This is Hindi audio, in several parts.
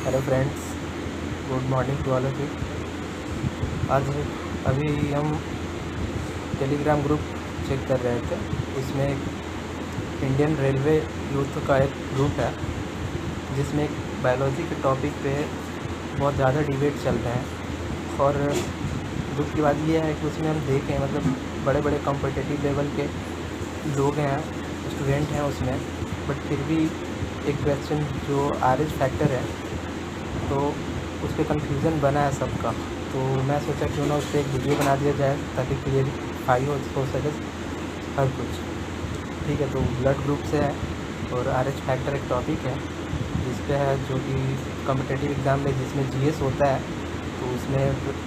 Hello friends, good morning to all of you. आज अभी हम टेलीग्राम ग्रुप चेक कर रहे थे। उसमें एक इंडियन रेलवे यूथ का एक ग्रुप है जिसमें एक बायोलॉजी के टॉपिक पे बहुत ज़्यादा डिबेट चल रहे हैं। और दुख की बात यह है कि उसमें हम देखें मतलब बड़े बड़े कॉम्पिटिटिव लेवल के लोग हैं, स्टूडेंट हैं उसमें, बट फिर भी एक क्वेश्चन जो आरएच फैक्टर है तो उस पर कन्फ्यूज़न बना है सबका। तो मैं सोचा क्यों ना उस पर एक वीडियो बना दिया जाए ताकि क्लियरिफाई हो सके हर कुछ। ठीक है, तो ब्लड ग्रुप से है और आरएच फैक्टर एक टॉपिक है जिस पे है, जो कि कॉम्पिटिटिव एग्ज़ाम में जिसमें जीएस होता है तो उसमें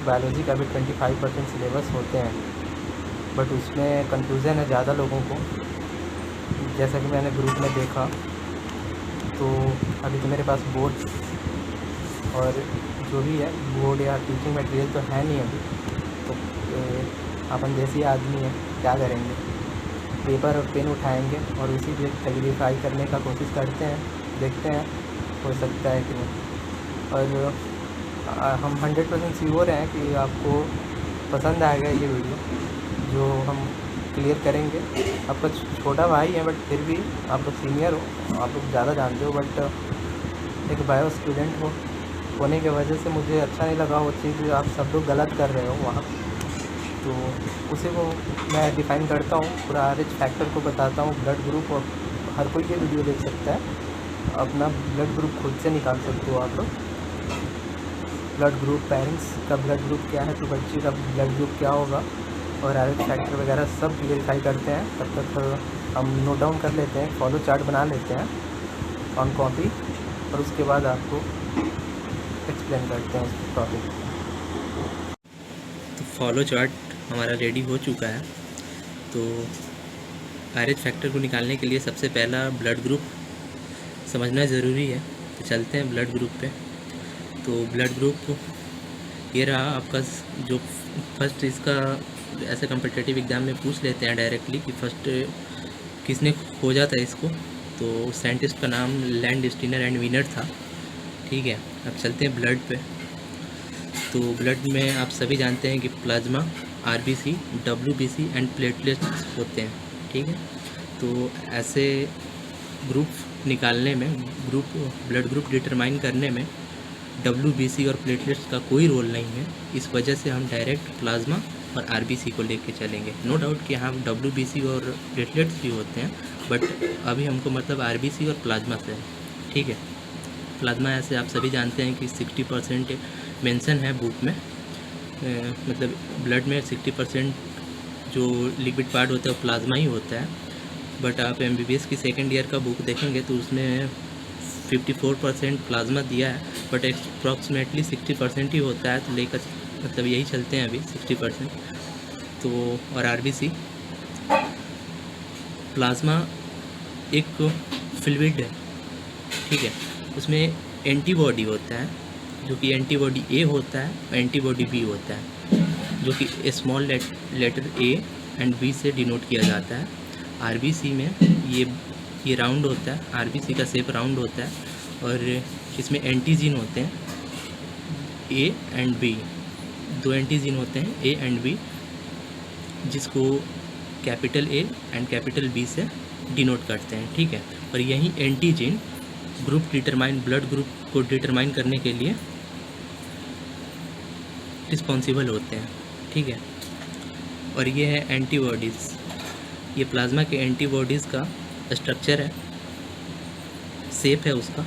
बायोलॉजी का भी 25% सिलेबस होते हैं, बट उसमें कन्फ्यूज़न है ज़्यादा लोगों को, जैसा कि मैंने ग्रुप में देखा। तो अभी तो मेरे पास बोर्ड और जो भी है बोर्ड या टीचिंग मटेरियल तो है नहीं अभी, तो अपन जैसे आदमी हैं क्या करेंगे, पेपर और पेन उठाएंगे और उसी पे क्लैरिफाई करने का कोशिश करते हैं, देखते हैं हो सकता है कि नहीं। और हम 100% श्योर हैं कि आपको पसंद आएगा ये वीडियो जो हम क्लियर करेंगे। आपका छोटा भाई है बट फिर भी आप लोग सीनियर हो, आप लोग ज़्यादा जानते हो, बट एक बायो स्टूडेंट होने की वजह से मुझे अच्छा नहीं लगा वो चीज़ आप सब लोग गलत कर रहे हो वहाँ। तो उसी को मैं डिफ़ाइन करता हूँ, पूरा आरएच फैक्टर को बताता हूँ, ब्लड ग्रुप। और हर कोई ये वीडियो देख सकता है, अपना ब्लड ग्रुप खुद से निकाल सकते हो आप लोग। ब्लड ग्रुप, पेरेंट्स का ब्लड ग्रुप क्या है तो बच्चे का ब्लड ग्रुप क्या होगा, और आरएच फैक्टर वगैरह सब क्लियरिफाई करते हैं। तब तक हम नोट डाउन कर लेते हैं, फॉलो चार्ट बना लेते हैं ऑन कॉपी, और उसके बाद आपको एक्सप्लेन करते हैं इस टॉपिक। तो फॉलो चार्ट हमारा रेडी हो चुका है। तो आरएच फैक्टर को निकालने के लिए सबसे पहला ब्लड ग्रुप समझना ज़रूरी है। तो चलते हैं ब्लड ग्रुप पे। तो ब्लड ग्रुप ये रहा आपका, जो फर्स्ट इसका ऐसे कम्पिटिटिव एग्ज़ाम में पूछ लेते हैं डायरेक्टली कि फर्स्ट किसने खोजा था इसको। तो साइंटिस्ट का नाम लैंडस्टीनर एंड वीनर था। ठीक है, अब चलते हैं ब्लड पे। तो ब्लड में आप सभी जानते हैं कि plasma, RBC, WBC and platelets होते हैं। ठीक है, तो ऐसे ग्रुप निकालने में, ब्लड ग्रुप डिटरमाइन करने में डब्ल्यूबीसी और प्लेटलेट्स का कोई रोल नहीं है। इस वजह से हम डायरेक्ट प्लाज्मा और आरबीसी को लेके चलेंगे। नो डाउट कि हाँ डब्ल्यूबीसी और प्लेटलेट्स भी होते हैं, बट अभी हमको मतलब आरबीसी और प्लाज्मा से है। ठीक है, प्लाज्मा ऐसे आप सभी जानते हैं कि 60% मेंशन है बुक में, मतलब ब्लड में 60% जो लिक्विड पार्ट होता है वो प्लाज्मा ही होता है। बट आप एमबीबीएस की सेकेंड ईयर का बुक देखेंगे तो उसमें 54% प्लाज्मा दिया है, बट अप्रॉक्सीमेटली 60% ही होता है। तो लेकर मतलब यही चलते हैं अभी 60%। तो और आरबीसी, प्लाज्मा एक फ्लूइड है। ठीक है, उसमें एंटीबॉडी होता है, जो कि एंटीबॉडी ए होता है और एंटीबॉडी बी होता है, जो कि small letter A and B से डिनोट किया जाता है। आरबीसी में ये राउंड होता है, आरबीसी का शेप राउंड होता है, और इसमें एंटीजीन होते हैं ए एंड बी, दो एंटीजीन होते हैं ए एंड बी, जिसको capital A and capital B से डिनोट करते हैं। ठीक है, और यही एंटीजीन ब्लड ग्रुप को डिटरमाइन करने के लिए रिस्पॉन्सिबल होते हैं। ठीक है, और ये है एंटीबॉडीज़। ये प्लाज्मा के एंटीबॉडीज़ का स्ट्रक्चर है, शेप है उसका,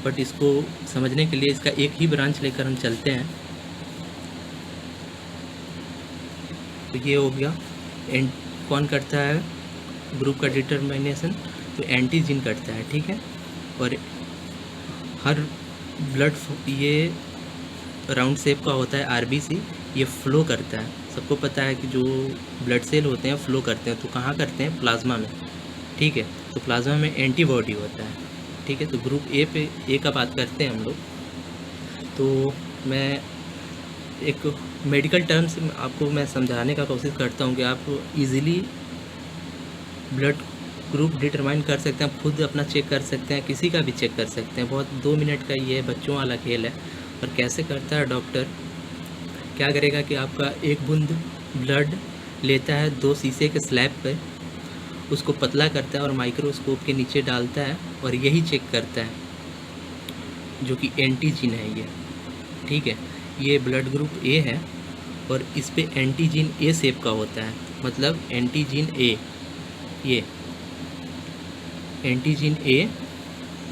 बट इसको समझने के लिए इसका एक ही ब्रांच लेकर हम चलते हैं। तो ये हो गया कौन करता है ग्रुप का डिटरमिनेशन, तो एंटीजीन करता है। ठीक है, और हर ब्लड, ये राउंड शेप का होता है आरबीसी, ये फ्लो करता है। सबको पता है कि जो ब्लड सेल होते हैं फ्लो करते हैं, तो कहाँ करते हैं, प्लाज्मा में। ठीक है, तो प्लाज्मा में एंटीबॉडी होता है। ठीक है, तो ग्रुप ए का बात करते हैं हम लोग। तो मैं एक मेडिकल टर्म्स आपको मैं समझाने का कोशिश करता हूँ कि आप इजीली ब्लड ग्रुप डिटरमाइन कर सकते हैं, खुद अपना चेक कर सकते हैं, किसी का भी चेक कर सकते हैं। बहुत 2 मिनट का ये बच्चों वाला खेल है। और कैसे करता है डॉक्टर, क्या करेगा कि आपका एक बूंद ब्लड लेता है 2 शीशे के स्लैब पे, उसको पतला करता है और माइक्रोस्कोप के नीचे डालता है और यही चेक करता है, जो कि एंटीजीन है ये। ठीक है, ये ब्लड ग्रुप ए है और इस पे एंटीजीन ए शेप का होता है, मतलब एंटीजीन ए, ये एंटीजीन ए,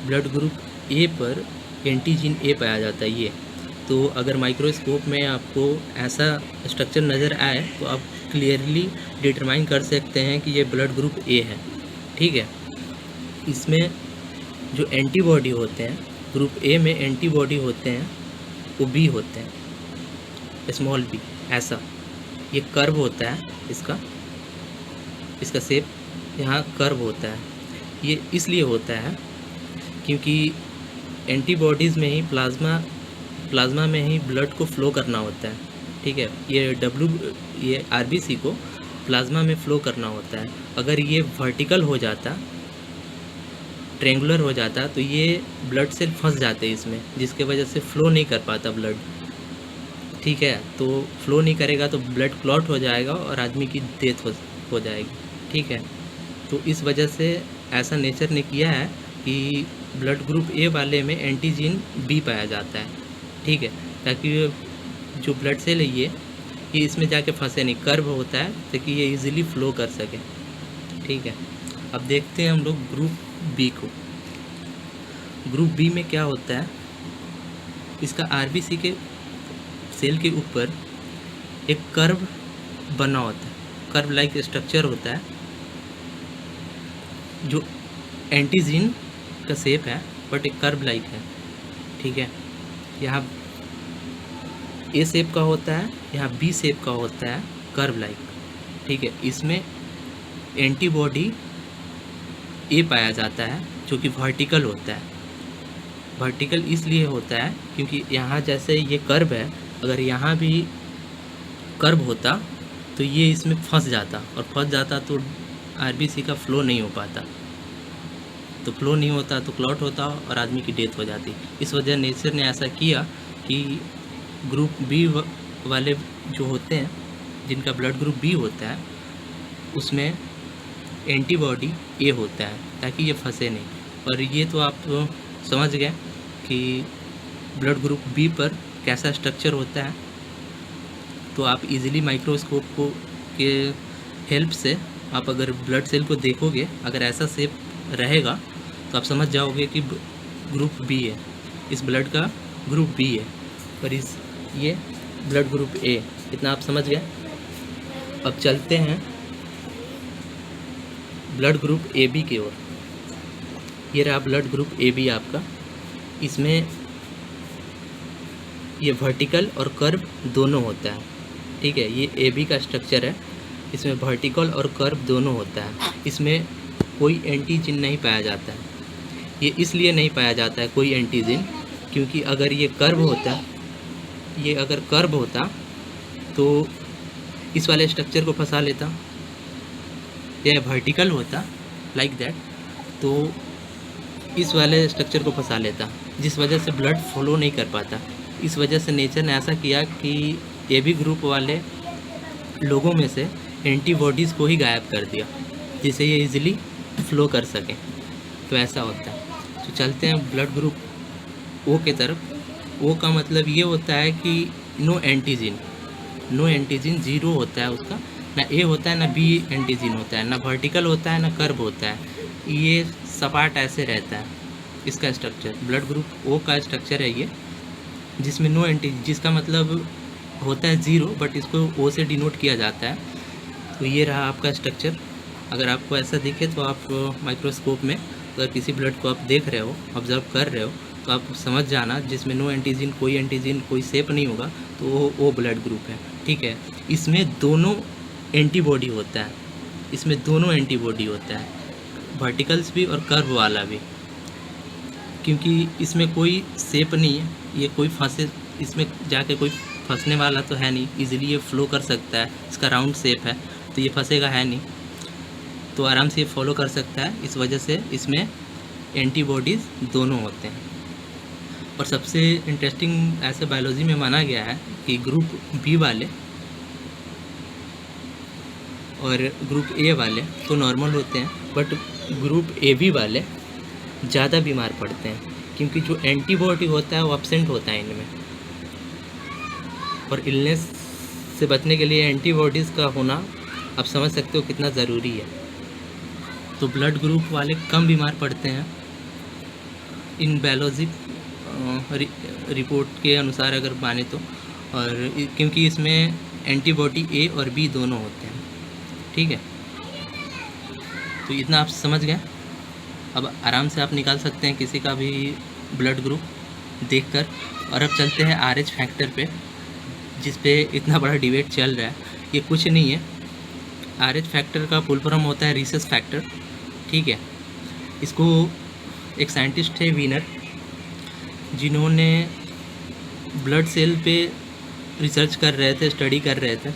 ब्लड ग्रुप ए पर एंटीजीन ए पाया जाता है ये। तो अगर माइक्रोस्कोप में आपको ऐसा स्ट्रक्चर नज़र आए तो आप क्लियरली डिटरमाइन कर सकते हैं कि ये ब्लड ग्रुप ए है। ठीक है, इसमें जो एंटीबॉडी होते हैं ग्रुप ए में, एंटीबॉडी होते हैं वो बी होते हैं, स्मॉल बी, ऐसा ये कर्व होता है इसका शेप यहाँ कर्व होता है। ये इसलिए होता है क्योंकि एंटीबॉडीज़ में ही प्लाज्मा में ही ब्लड को फ्लो करना होता है। ठीक है, ये आरबीसी को प्लाज्मा में फ़्लो करना होता है। अगर ये वर्टिकल हो जाता, ट्रेंगुलर हो जाता, तो ये ब्लड सेल फंस जाते इसमें, जिसके वजह से फ़्लो नहीं कर पाता ब्लड। ठीक है, तो फ्लो नहीं करेगा तो ब्लड क्लॉट हो जाएगा और आदमी की डेथ हो जाएगी। ठीक है, तो इस वजह से ऐसा नेचर ने किया है कि ब्लड ग्रुप ए वाले में एंटीजीन बी पाया जाता है। ठीक है, ताकि जो ब्लड सेल है ये इसमें जाके फंसे नहीं, कर्व होता है ताकि ये इजीली फ्लो कर सके। ठीक है, अब देखते हैं हम लोग ग्रुप बी को। ग्रुप बी में क्या होता है, इसका आरबीसी के सेल के ऊपर एक कर्व बना होता है, कर्व लाइक स्ट्रक्चर होता है, जो एंटीजीन का शेप है बट एक कर्व लाइक है। ठीक है, यहाँ ए शेप का होता है, यहाँ बी शेप का होता है, कर्व लाइक। ठीक है, इसमें एंटीबॉडी ए पाया जाता है जो कि वर्टिकल होता है। वर्टिकल इसलिए होता है क्योंकि यहाँ जैसे ये कर्व है, अगर यहाँ भी कर्व होता तो ये इसमें फंस जाता, और फंस जाता तो आरबीसी का फ्लो नहीं हो पाता, तो फ्लो नहीं होता तो क्लॉट होता और आदमी की डेथ हो जाती। इस वजह नेचर ने ऐसा किया कि ग्रुप बी वाले जो होते हैं, जिनका ब्लड ग्रुप बी होता है, उसमें एंटीबॉडी ए होता है ताकि ये फंसे नहीं। और ये तो आप समझ गए कि ब्लड ग्रुप बी पर कैसा स्ट्रक्चर होता है। तो आप इजीली माइक्रोस्कोप के हेल्प से आप अगर ब्लड सेल को देखोगे, अगर ऐसा शेप रहेगा तो आप समझ जाओगे कि ग्रुप बी है, इस ब्लड का ग्रुप बी है, और ये ब्लड ग्रुप ए। इतना आप समझ गए। अब चलते हैं ब्लड ग्रुप ए बी की ओर। ये रहा ब्लड ग्रुप ए बी आपका। इसमें ये वर्टिकल और कर्व दोनों होता है। ठीक है, ये ए बी का स्ट्रक्चर है, इसमें वर्टिकल और कर्व दोनों होता है। इसमें कोई एंटीजीन नहीं पाया जाता है। ये इसलिए नहीं पाया जाता है कोई एंटीजीन क्योंकि अगर ये कर्व होता, तो इस वाले स्ट्रक्चर को फंसा लेता, या वर्टिकल होता लाइक दैट, तो इस वाले स्ट्रक्चर को फंसा लेता, जिस वजह से ब्लड फ्लो नहीं कर पाता। इस वजह से नेचर ने ऐसा किया कि ए बी ग्रुप वाले लोगों में से एंटीबॉडीज़ को ही गायब कर दिया, जिससे ये इजीली फ्लो कर सके। तो ऐसा होता है। तो चलते हैं ब्लड ग्रुप ओ के तरफ। ओ का मतलब ये होता है कि नो एंटीजीन, जीरो होता है उसका, ना ए होता है ना बी एंटीजीन होता है, ना वर्टिकल होता है ना कर्व होता है, ये सपाट ऐसे रहता है इसका स्ट्रक्चर। ब्लड ग्रुप ओ का स्ट्रक्चर है ये, जिसमें नो एंटीजीन, जिसका मतलब होता है ज़ीरो, बट इसको ओ से डिनोट किया जाता है। तो ये रहा आपका स्ट्रक्चर। अगर आपको ऐसा दिखे तो आप माइक्रोस्कोप में अगर किसी ब्लड को आप देख रहे हो, ऑब्जर्व कर रहे हो, तो आप समझ जाना जिसमें नो एंटीजीन, कोई शेप नहीं होगा, तो वो ओ ब्लड ग्रुप है। ठीक है, इसमें दोनों एंटीबॉडी होता है, वर्टिकल्स भी और कर्व वाला भी, क्योंकि इसमें कोई शेप नहीं है, ये कोई फंसे, इसमें जाके कोई फंसने वाला तो है नहीं, इजीली ये फ्लो कर सकता है, इसका राउंड शेप है तो ये फंसेगा है नहीं। तो आराम से ये फॉलो कर सकता है। इस वजह से इसमें एंटीबॉडीज़ दोनों होते हैं। और सबसे इंटरेस्टिंग ऐसे बायोलॉजी में माना गया है कि ग्रुप बी वाले और ग्रुप ए वाले तो नॉर्मल होते हैं, बट ग्रुप ए बी वाले ज़्यादा बीमार पड़ते हैं, क्योंकि जो एंटीबॉडी होता है वो एब्सेंट होता है इनमें। और इलनेस से बचने के लिए एंटीबॉडीज़ का होना आप समझ सकते हो कितना ज़रूरी है। तो ब्लड ग्रुप वाले कम बीमार पड़ते हैं इन बायोलॉजी रिपोर्ट के अनुसार अगर माने तो, और क्योंकि इसमें एंटीबॉडी ए और बी दोनों होते हैं। ठीक है, तो इतना आप समझ गए। अब आराम से आप निकाल सकते हैं किसी का भी ब्लड ग्रुप देखकर। और अब चलते हैं RH फैक्टर पे, जिस पे इतना बड़ा डिबेट चल रहा है। ये कुछ नहीं है, RH फैक्टर का फुल फॉर्म होता है रीसस फैक्टर। ठीक है, इसको एक साइंटिस्ट है वीनर, जिन्होंने ब्लड सेल पे रिसर्च कर रहे थे, स्टडी कर रहे थे।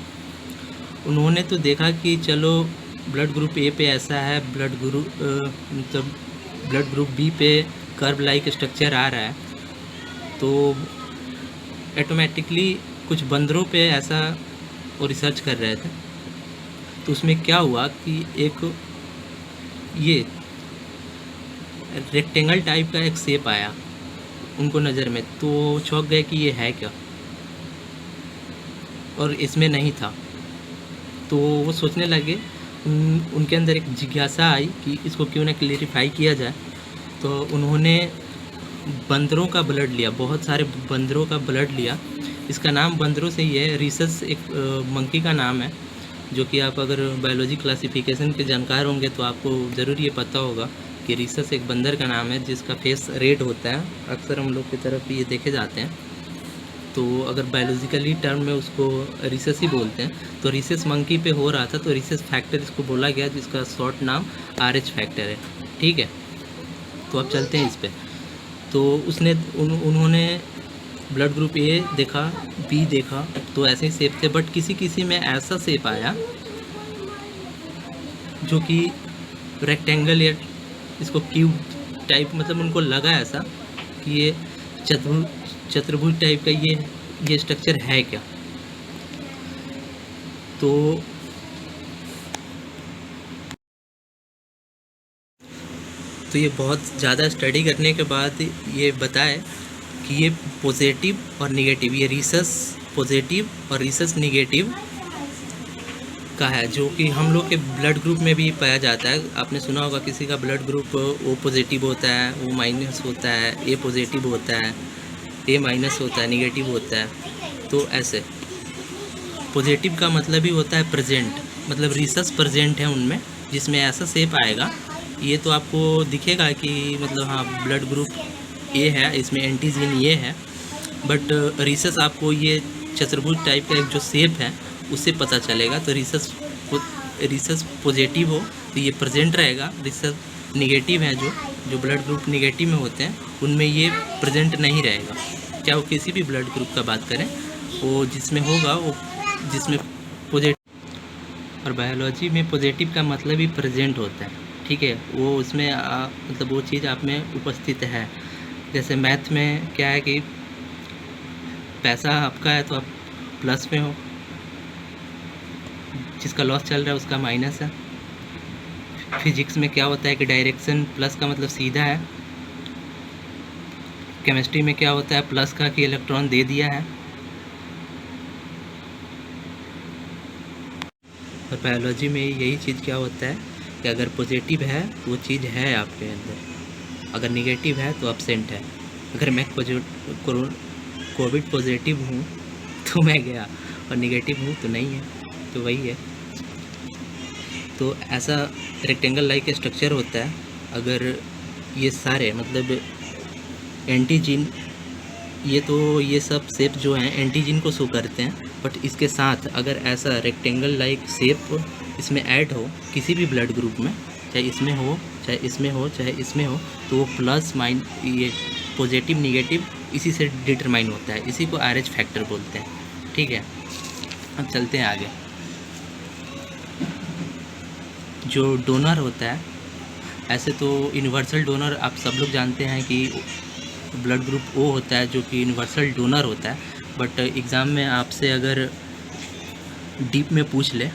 उन्होंने तो देखा कि चलो ब्लड ग्रुप ए पे ऐसा है, ब्लड ग्रुप बी पे कर्व लाइक स्ट्रक्चर आ रहा है, तो ऑटोमेटिकली कुछ बंदरों पे ऐसा वो रिसर्च कर रहे थे। तो उसमें क्या हुआ कि एक ये रेक्टेंगल टाइप का एक शेप आया उनको नज़र में, तो चौंक गए कि ये है क्या, और इसमें नहीं था। तो वो सोचने लगे, उनके अंदर एक जिज्ञासा आई कि इसको क्यों ना क्लेरिफाई किया जाए। तो उन्होंने बंदरों का ब्लड लिया, बहुत सारे बंदरों का ब्लड लिया। इसका नाम बंदरों से ही है, रीसस एक मंकी का नाम है, जो कि आप अगर बायोलॉजी क्लासिफिकेशन के जानकार होंगे तो आपको ज़रूर ये पता होगा कि रीसस एक बंदर का नाम है जिसका फेस रेड होता है। अक्सर हम लोग की तरफ ये देखे जाते हैं। तो अगर बायोलॉजिकली टर्म में उसको रीसस ही बोलते हैं। तो रीसस मंकी पे हो रहा था, तो रीसस फैक्टर इसको बोला गया, जिसका शॉर्ट नाम RH फैक्टर है। ठीक है, तो अब चलते हैं इस पे। तो उन्होंने ब्लड ग्रुप ए देखा, बी देखा, तो ऐसे ही शेप थे, बट किसी में ऐसा शेप आया जो कि रेक्टेंगल या इसको क्यूब टाइप, मतलब उनको लगा ऐसा कि ये चतुर्भुज टाइप का ये स्ट्रक्चर है क्या। तो ये बहुत ज़्यादा स्टडी करने के बाद ये बताए कि ये पॉजिटिव और नेगेटिव, ये रीसस पॉजिटिव और रीसस नेगेटिव का है, जो कि हम लोग के ब्लड ग्रुप में भी पाया जाता है। आपने सुना होगा किसी का ब्लड ग्रुप O पॉजिटिव होता है, O माइनस होता है, A पॉजिटिव होता है, A माइनस होता है, नेगेटिव होता है। तो ऐसे पॉजिटिव का मतलब ही होता है प्रेजेंट, मतलब रीसस प्रेजेंट है उनमें, जिसमें ऐसा शेप आएगा। ये तो आपको दिखेगा कि मतलब हाँ ब्लड ग्रुप A है, इसमें एंटीजीन ये है, बट रीसस आपको ये चतुर्भुज टाइप का एक जो शेप है उससे पता चलेगा। तो रीसस पॉजिटिव हो तो ये प्रेजेंट रहेगा, रीसस निगेटिव है जो ब्लड ग्रुप निगेटिव में होते हैं उनमें ये प्रेजेंट नहीं रहेगा। चाहे वो किसी भी ब्लड ग्रुप का बात करें, वो जिसमें होगा वो जिसमें पॉजिटिव। और बायोलॉजी में पॉजिटिव का मतलब ही प्रेजेंट होता है। ठीक है, वो उसमें मतलब वो चीज़ आप में उपस्थित है। जैसे मैथ में क्या है कि पैसा आपका है तो आप प्लस में हो, जिसका लॉस चल रहा है उसका माइनस है। फिजिक्स में क्या होता है कि डायरेक्शन प्लस का मतलब सीधा है। केमिस्ट्री में क्या होता है प्लस का कि इलेक्ट्रॉन दे दिया है। और बायोलॉजी में यही चीज़ क्या होता है कि अगर पॉजिटिव है तो वो चीज़ है आपके अंदर, अगर नेगेटिव है तो एब्सेंट है। अगर मैं कोविड पॉजिटिव हूँ तो मैं गया, और नेगेटिव हूँ तो नहीं है, तो वही है। तो ऐसा रेक्टेंगल लाइक स्ट्रक्चर होता है। अगर ये सारे मतलब एंटीजीन, ये सब शेप जो हैं एंटीजीन को शो करते हैं, बट इसके साथ अगर ऐसा रेक्टेंगल लाइक शेप इसमें ऐड हो किसी भी ब्लड ग्रुप में, चाहे इसमें हो चाहे इसमें हो चाहे इसमें हो, तो वो प्लस माइन ये पॉजिटिव निगेटिव इसी से डिटरमाइन होता है। इसी को RH फैक्टर बोलते हैं। ठीक है, अब चलते हैं आगे। जो डोनर होता है, ऐसे तो यूनिवर्सल डोनर आप सब लोग जानते हैं कि ब्लड ग्रुप ओ होता है जो कि यूनिवर्सल डोनर होता है, बट एग्ज़ाम में आपसे अगर डीप में पूछ ले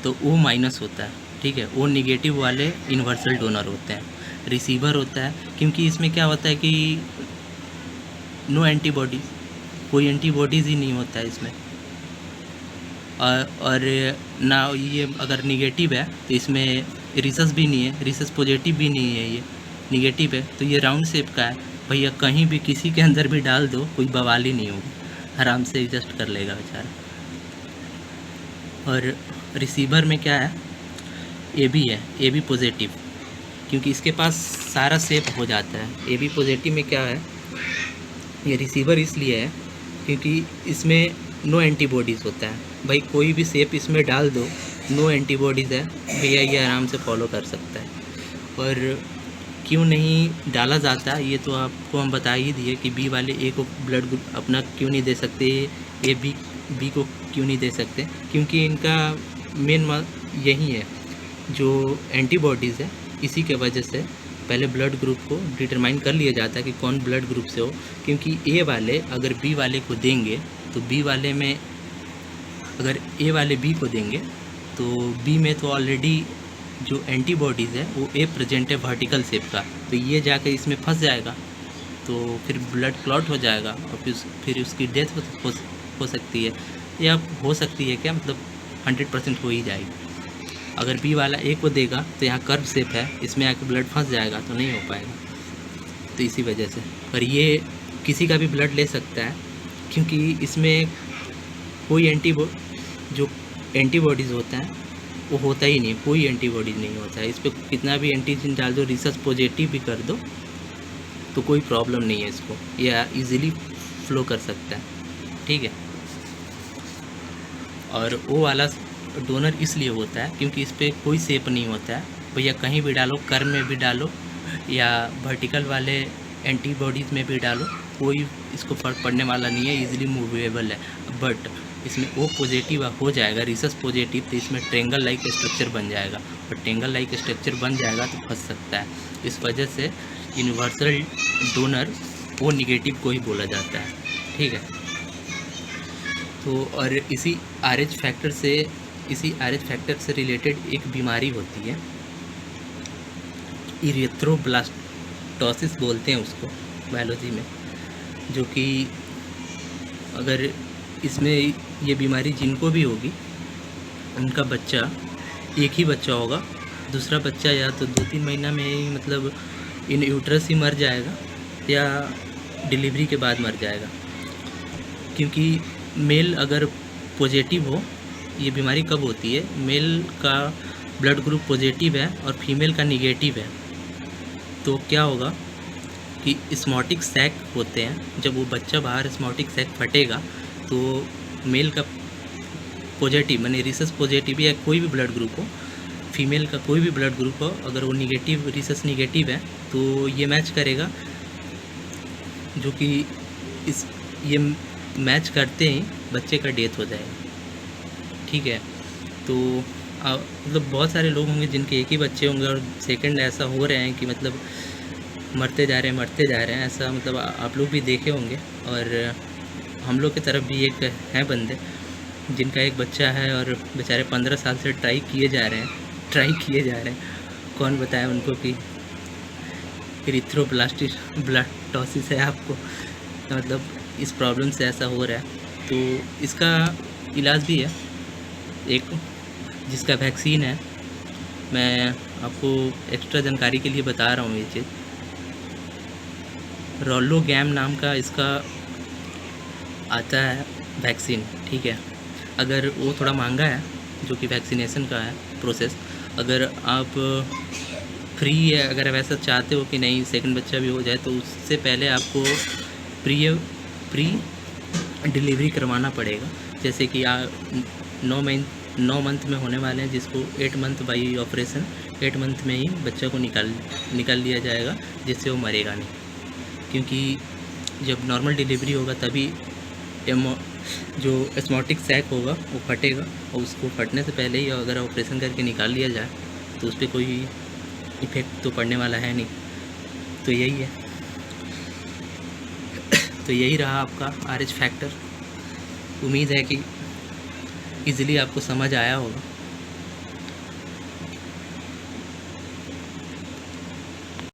तो ओ माइनस होता है, ठीक है। ओ निगेटिव वाले यूनिवर्सल डोनर होते हैं। रिसीवर होता है क्योंकि इसमें क्या होता है कि नो एंटीबॉडीज़, कोई एंटीबॉडीज़ ही नहीं होता है इसमें। और ना ये अगर निगेटिव है तो इसमें रिसस भी नहीं है, रिसस पॉजिटिव भी नहीं है, ये निगेटिव है। तो ये राउंड शेप का है भैया, कहीं भी किसी के अंदर भी डाल दो कोई बवाल ही नहीं होगी, आराम से एडजस्ट कर लेगा बेचारा। और रिसीवर में क्या है, ए बी है, ए बी पॉजिटिव, क्योंकि इसके पास सारा शेप हो जाता है। ए बी पॉजिटिव में क्या है, ये रिसीवर इसलिए है क्योंकि इसमें नो एंटीबॉडीज़ होता है। भाई कोई भी शेप इसमें डाल दो, नो एंटीबॉडीज़ है भैया, ये आराम से फॉलो कर सकता है। और क्यों नहीं डाला जाता ये तो आपको हम बता ही दिए कि बी वाले ए को ब्लड ग्रुप अपना क्यों नहीं दे सकते, ए बी को क्यों नहीं दे सकते, क्योंकि इनका मेन यही है, जो एंटीबॉडीज़ है इसी के वजह से पहले ब्लड ग्रुप को डिटरमाइन कर लिया जाता है कि कौन ब्लड ग्रुप से हो। क्योंकि ए वाले अगर बी वाले को देंगे तो बी वाले में, अगर ए वाले बी को देंगे तो बी में तो ऑलरेडी जो एंटीबॉडीज़ है वो ए प्रेजेंट है वर्टिकल शेप का, तो ये जाकर इसमें फंस जाएगा, तो फिर ब्लड क्लॉट हो जाएगा और फिर उसकी डेथ हो सकती है, या हो सकती है क्या, मतलब 100% हो ही जाएगी। अगर बी वाला ए को देगा तो यहाँ कर्व शेप है, इसमें आके ब्लड फंस जाएगा तो नहीं हो पाएगा। तो इसी वजह से, पर ये किसी का भी ब्लड ले सकता है क्योंकि इसमें कोई जो एंटीबॉडीज़ होता है वो होता ही नहीं, कोई एंटीबॉडीज़ नहीं होता है। इस पर कितना भी एंटीजन डाल दो, रिसर्च पॉजिटिव भी कर दो तो कोई प्रॉब्लम नहीं है, इसको ये इजीली फ्लो कर सकता है, ठीक है। और वो वाला डोनर इसलिए होता है क्योंकि इस पर कोई शेप नहीं होता है भैया, कहीं भी डालो, कर्व में भी डालो या वर्टिकल वाले एंटीबॉडीज़ में भी डालो, कोई इसको फर्क पड़ने वाला नहीं है, इजीली मूवेबल है। बट इसमें ओ पॉजिटिव हो जाएगा, रिसस पॉजिटिव, तो इसमें ट्रेंगल लाइक स्ट्रक्चर बन जाएगा, और ट्रेंगल लाइक स्ट्रक्चर बन जाएगा तो फंस सकता है। इस वजह से यूनिवर्सल डोनर ओ निगेटिव को ही बोला जाता है, ठीक है। तो और इसी RH फैक्टर से रिलेटेड एक बीमारी होती है, इरिथ्रोब्लास्टोसिस बोलते हैं उसको बायोलॉजी में, जो कि अगर इसमें ये बीमारी जिनको भी होगी उनका बच्चा, एक ही बच्चा होगा, दूसरा बच्चा या तो 2-3 महीना में ही मतलब इन यूट्रस ही मर जाएगा या डिलीवरी के बाद मर जाएगा। क्योंकि मेल अगर पॉजिटिव हो, ये बीमारी कब होती है, मेल का ब्लड ग्रुप पॉजिटिव है और फीमेल का निगेटिव है, तो क्या होगा कि स्मॉटिक सैक होते हैं, जब वो बच्चा बाहर स्मॉटिक सैक फटेगा तो मेल का पॉजिटिव माने रिसस पॉजिटिव या कोई भी ब्लड ग्रुप हो, फीमेल का कोई भी ब्लड ग्रुप हो, अगर वो निगेटिव रिसस निगेटिव है तो ये मैच करेगा, जो कि ये मैच करते ही बच्चे का डेथ हो जाएगा, ठीक है। तो मतलब बहुत सारे लोग होंगे जिनके एक ही बच्चे होंगे और सेकंड ऐसा हो रहे हैं कि मतलब मरते जा रहे हैं, ऐसा मतलब आप लोग भी देखे होंगे। और हम लोग की तरफ भी एक है बंदे जिनका एक बच्चा है और बेचारे 15 साल से ट्राई किए जा रहे हैं। कौन बताया उनको कि इरिथ्रोब्लास्टोसिस है आपको, तो मतलब इस प्रॉब्लम से ऐसा हो रहा है। तो इसका इलाज भी है एक, जिसका वैक्सीन है। मैं आपको एक्स्ट्रा जानकारी के लिए बता रहा हूँ ये चीज़। रोलोगैम नाम का इसका आता है वैक्सीन, ठीक है। अगर वो थोड़ा महंगा है, जो कि वैक्सीनेशन का है प्रोसेस, अगर आप फ्री है, अगर वैसा चाहते हो कि नहीं सेकंड बच्चा भी हो जाए, तो उससे पहले आपको प्री डिलीवरी करवाना पड़ेगा। जैसे कि 9 मंथ में होने वाले हैं, जिसको 8 मंथ बाई ऑपरेशन, 8 मंथ में ही बच्चा को निकाल लिया जाएगा, जिससे वो मरेगा नहीं। क्योंकि जब नॉर्मल डिलीवरी होगा तभी जो स्मॉटिक सैक होगा वो फटेगा, और उसको फटने से पहले ही अगर ऑपरेशन करके निकाल लिया जाए तो उस पर कोई इफ़ेक्ट तो पड़ने वाला है नहीं। तो यही है, तो यही रहा आपका RH फैक्टर। उम्मीद है कि ईज़िली आपको समझ आया होगा।